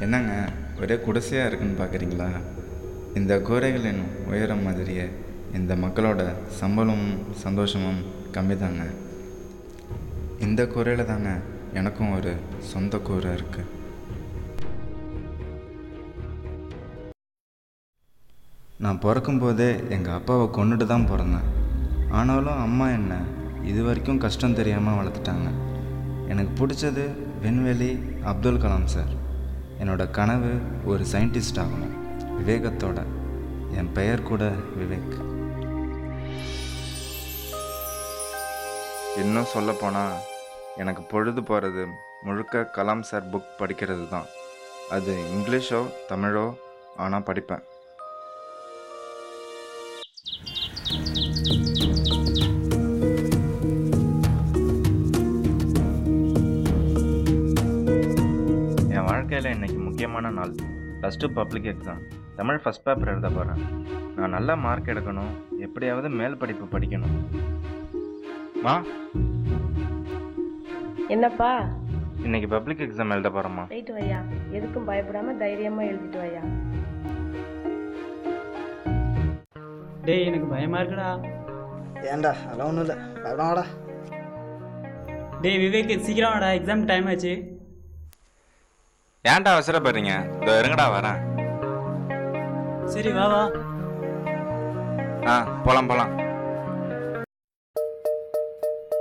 என்னங்க ஒரே குடிசையாக இருக்குன்னு பார்க்குறீங்களா? இந்த கூரைகளின் உயரம் மாதிரியே இந்த மக்களோட சம்பளமும் சந்தோஷமும் கம்மி தாங்க. இந்த கூரையில் தாங்க எனக்கும் ஒரு சொந்த கூரை இருக்குது. நான் பிறக்கும்போதே எங்கள் அப்பாவை கொண்டுட்டு தான் பிறந்தேன். ஆனாலும் அம்மா என்னை இது வரைக்கும் கஷ்டம் தெரியாமல் வளர்த்துட்டாங்க. எனக்கு பிடிச்சது விண்வெளி, அப்துல் கலாம் சார். என்னோடய கனவு ஒரு சயின்டிஸ்ட் ஆகணும், விவேகத்தோட. என் பெயர் கூட விவேக். இன்னும் சொல்லப்போனால் எனக்கு பொழுது போகிறது முழுக்க கலாம் சார் புக் படிக்கிறது தான். அது இங்கிலீஷோ தமிழோ ஆனால் படிப்பேன். என் வாழ்க்கையில் இன்றைக்கி முக்கியமான நாள். +2 public exam. Tamil first paper எழுத போகிறேன். நான் நல்ல மார்க் எடுக்கணும், எப்படியாவது மேல் படிப்பு படிக்கணும். மா, என்னப்பா? இன்னைக்கு பப்ளிக் எக்ஸாம் எழுத போகிறேம்மா. ரைட்டு வையா, எதுக்கும் பயப்படாம தைரியமா எழுதிட்டு வையா. டேய், எனக்கு பயமா இருக்குடா. ஏன்டா? அதெல்லாம் ஒன்றும் இல்லை, பயப்படாடா. டேய் விவேக், சீக்கிரம் வாடா, எக்ஸாம் டைம் ஆச்சு. ஏன்டா அவசரப்படுறீங்க? இதோ இருங்கடா வரேன். சரி வா வா. போலாம்.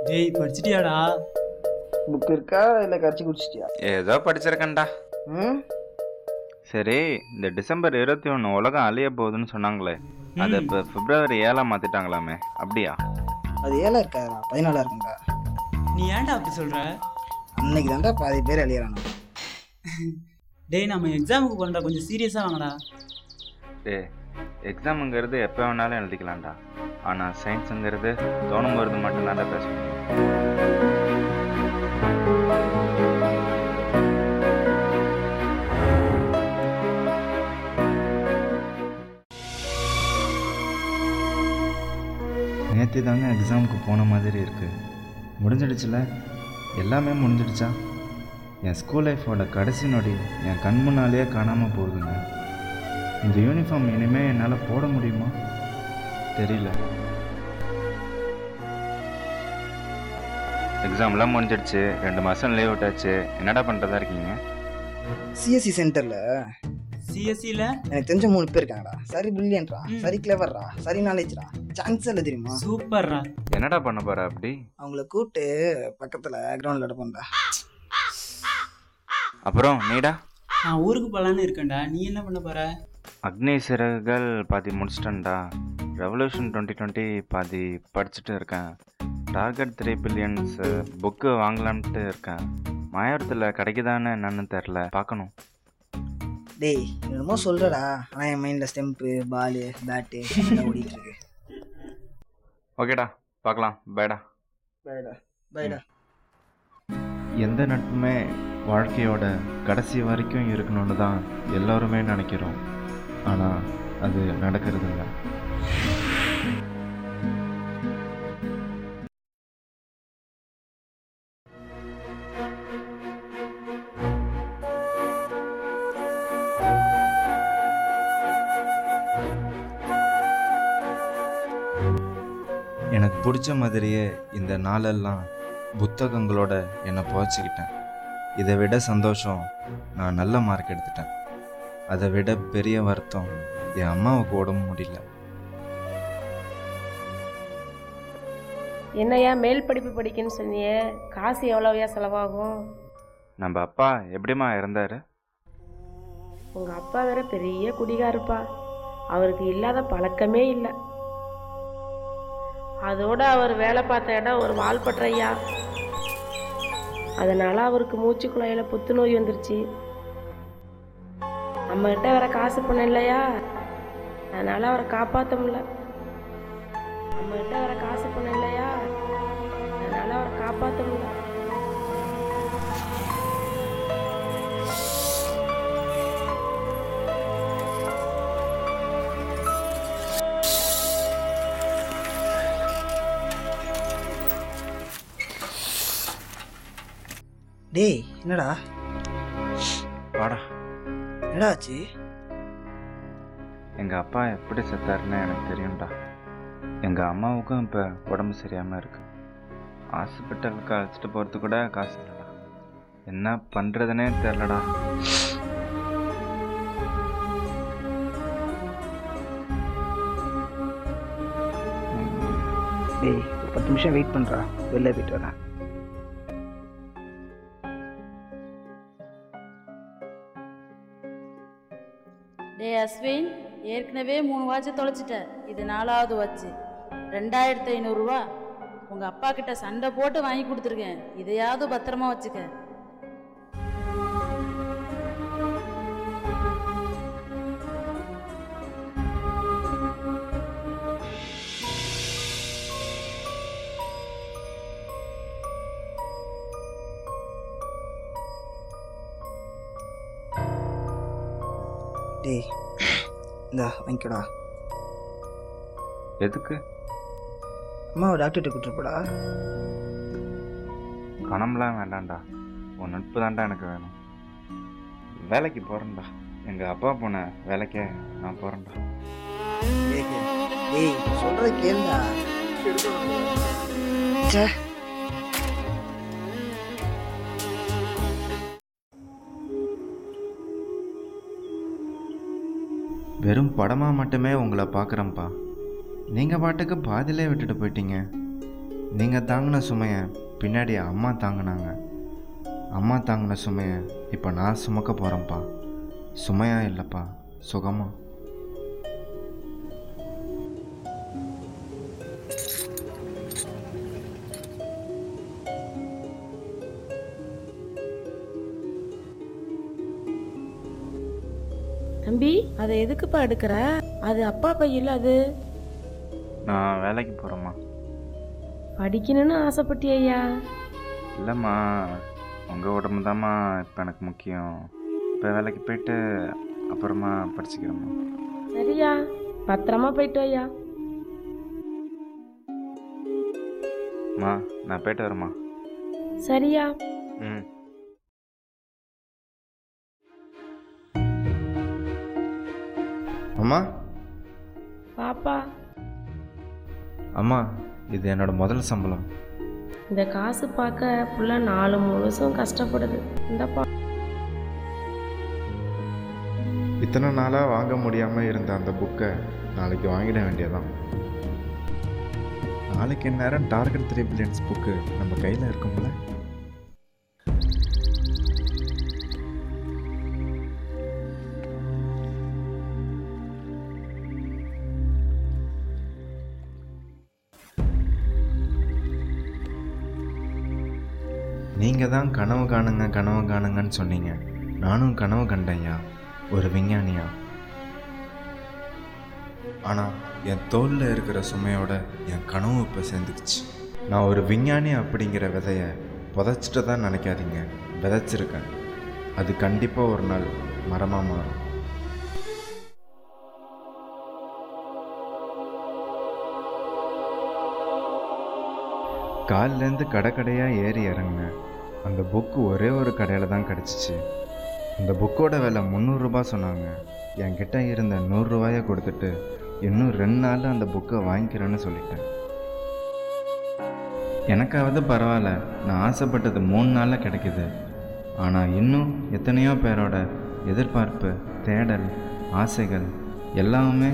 டேய் படிச்சிட்டியாடா? புக் இருக்கா இல்லை கரைச்சி குடிச்சிட்டியா? ஏதோ படிச்சிருக்கேன்டா. சரி, இந்த டிசம்பர் 21 உலகம் அழிய போகுதுன்னு சொன்னாங்களே, அதை இப்போ பிப்ரவரி 7 மாற்றிட்டாங்களாமே, அப்படியா? அது 7 இருக்காதுடா, 14 இருக்குங்க. நீ ஏன்டா அப்படி சொல்ற? அன்னைக்கு தான்டா பாதி பேர் அழியறானு. டேய், நம்ம எக்ஸாமுக்கு போகிறா, கொஞ்சம் சீரியஸாக வாங்கடா. டேய், எக்ஸாமுங்கிறது எப்போ வேணாலும் எழுதிக்கலாம்டா. ஆனால் சயின்ஸுங்கிறது தோணும் போகிறது மட்டும்தான்டா பேச முடியும். நேற்று தாங்க எக்ஸாமுக்கு போன மாதிரி இருக்குது. முடிஞ்சிடுச்சுல, எல்லாமே முடிஞ்சிடுச்சா? என் ஸ்கூல் லைஃபோட கடைசி நொடி என் கண் முன்னாலேயே காணாமல் போகுதுங்க. இந்த யூனிஃபார்ம் இனிமேல் என்னால் போட முடியுமா தெரியல. எக்ஸாம்லாம் முடிஞ்சிடுச்சு, 2 மாதம் லீவ் விட்டாச்சு. என்னடா பண்ணுறதா இருக்கீங்க? சிஎஸ்சி சென்டரில் சிஎஸ்சியில் எனக்கு தெரிஞ்ச 3 பேர் இருக்காங்கடா. சரி பிரில்லியன்ட்ரா, சரி கிளவர்ரா, சரி நாலேஜ்ரா, சான்ஸ் இல்லை தெரியுமா? சூப்பர்ரா. என்னடா பண்ண போகிற அப்படி? அவங்கள கூப்பிட்டு பக்கத்தில் கிரவுண்டில் எடுப்பேன்டா. அப்புறம் நீடா? நான் ஊருக்கு போகலான்னு இருக்கேன்டா. நீ என்ன பண்ண போகிற? அக்னி சிறகுகள் பாதி முடிச்சிட்டேன்டா. ரெவல்யூஷன் 2020 பாதி படிச்சுட்டு இருக்கேன். டார்கெட் 3 பில்லியன்ஸ் புக்கு வாங்கலான்ட்டு இருக்கேன். மாயாவரத்தில் கிடைக்குதான்னு என்னன்னு தெரில, பார்க்கணும். டேய், என்னமோ சொல்கிறடா, ஆனால் என் மைண்டில் ஸ்டெம்ப்பு, பாலு, பேட்டு எல்லாம் ஓடிட்டு இருக்கு. ஓகேடா, பார்க்கலாம். பைடா. பைடா. எந்த நட்புமே வாழ்க்கையோட கடைசி வரைக்கும் இருக்கணும்னு தான் எல்லோருமே நினைக்கிறோம். ஆனால் அது நடக்கிறது இல்லை. எனக்கு பிடிச்ச மாதிரியே இந்த நாளெல்லாம் புத்தகங்களோட என்னை புதைச்சிக்கிட்டேன். இதை விட சந்தோஷம் நான் நல்ல மார்க் எடுத்துட்டேன். அதை விட பெரிய வருத்தம் என் அம்மாவுக்கு உடம்பு முடியல. என்னையா மேல் படிப்பு படிக்கணும்னு சொன்னியே, காசு எவ்வளோவையா செலவாகும்? நம்ம அப்பா எப்படிம்மா இறந்தாரு? உங்கள் அப்பா வேற பெரிய குடிகாருப்பா. அவருக்கு இல்லாத பழக்கமே இல்லை. அதோட அவர் வேலை பார்த்த இடம் ஒரு வால்பட்றையா. அதனால அவருக்கு மூச்சு குழாயில் புத்துநோய் வந்துருச்சு. நம்மகிட்ட வேற காசு பணம் இல்லையா, அதனால அவரை காப்பாற்ற முடியல. நம்மகிட்ட வேற காசு பணம் இல்லையா, அதனால அவரை காப்பாற்ற முடியல. டேய், என்னடா? வாடா. எடாச்சு? எங்கள் அப்பா எப்படி செத்தாருன்னு எனக்கு தெரியும்டா. எங்கள் அம்மாவுக்கும் இப்போ உடம்பு சரியாமல் இருக்கு. ஹாஸ்பிட்டலுக்கு அழைச்சிட்டு போகிறது கூட காசு இல்லைடா. என்ன பண்ணுறதுனே தெரிலடா. டேய் ஒரு 10 நிமிஷம் வெயிட் பண்ணுறா, வெளில போயிட்டு வரேன். டேய் அஸ்வின், ஏற்கனவே 3 வாட்சை தொலைச்சிட்ட, இது 4வது வாட்சு. 2500 ரூபா உங்கள் அப்பா கிட்ட சண்டை போட்டு வாங்கி கொடுத்துருக்கேன், இதையாவது பத்திரமா வச்சுக்க. டேய் இந்தா வாங்கிக்கடா. எதுக்கு? அம்மாவை டாக்டர்கிட்ட கூப்பிட்டுருப்படா. பணம்லாம் வேண்டாம்டா, உன் நட்பு தான்டா எனக்கு வேணும். வேலைக்கு போகிறேன்டா. எங்கள் அப்பா போன வேலைக்கே நான் போகிறேன்டா. டேய் சொல்கிறத கேளுடா. ச்சே. வெறும் படமாக மட்டுமே உங்களை பார்க்குறேன்ப்பா. நீங்கள் பாட்டுக்கு பாதியிலே விட்டுட்டு போயிட்டீங்க. நீங்கள் தாங்கின சுமையை பின்னாடி அம்மா தாங்கினாங்க. அம்மா தாங்கின சுமையை இப்போ நான் சுமக்க போகிறேன்ப்பா. சுமையா இல்லைப்பா, சுகமா. தம்பி அதை எதுக்குப்பா எடுக்கிற? அது அப்பா பையில. அது நான் வேலைக்கு போகிறேம்மா. படிக்கணும்னு ஆசைப்பட்டியா? இல்லைம்மா, உங்கள் உடம்பு தாம்மா இப்போ எனக்கு முக்கியம். இப்போ வேலைக்கு போயிட்டு அப்புறமா படிச்சுக்கிறேம்மா. சரியா, பத்திரமா போயிட்டு ஐயா. அம்மா நான் போயிட்டு வரேம்மா. சரியா. ம். அம்மா. பாப்பா, அம்மா இது என்னோட முதல் சம்பளம். இந்த காசு பார்க்க புள்ள 4 முழுசும் கஷ்டப்படுது. இந்தப்பா. இத்தனை நாளாக வாங்க முடியாமல் இருந்த அந்த புக்கை நாளைக்கு வாங்கிட வேண்டியதான். நாளைக்கு நேரம் டார்கெட் 3 பில்லியன்ஸ் புக்கு நம்ம கையில் இருக்கும்ல. நீங்கள் தான் கனவு காணுங்கன்னு சொன்னீங்க. நானும் கனவு கண்டேன்யா, ஒரு விஞ்ஞானியா. ஆனால் என் தோளில் இருக்கிற சுமையோட என் கனவு இப்போ சேர்ந்துக்குச்சு. நான் ஒரு விஞ்ஞானி அப்படிங்கிற விதையை புதைச்சிட்டு தான் நினைக்காதீங்க, விதைச்சிருக்கேன். அது கண்டிப்பாக ஒரு நாள் மரமாக மாறும். காலிலேருந்து கடையாக ஏறி இறங்கினேன். அந்த புக்கு ஒரே ஒரு கடையில் தான் கிடச்சிச்சு. அந்த புக்கோட விலை 300 ரூபா சொன்னாங்க. என்கிட்ட இருந்த 100 ரூபாயை கொடுத்துட்டு இன்னும் 2 நாளில் அந்த புக்கை வாங்கிக்கிறேன்னு சொல்லிட்டேன். எனக்காவது பரவாயில்ல, நான் ஆசைப்பட்டது 3 நாளில் கிடைக்கிது. ஆனால் இன்னும் எத்தனையோ பேரோட எதிர்பார்ப்பு, தேடல், ஆசைகள் எல்லாமே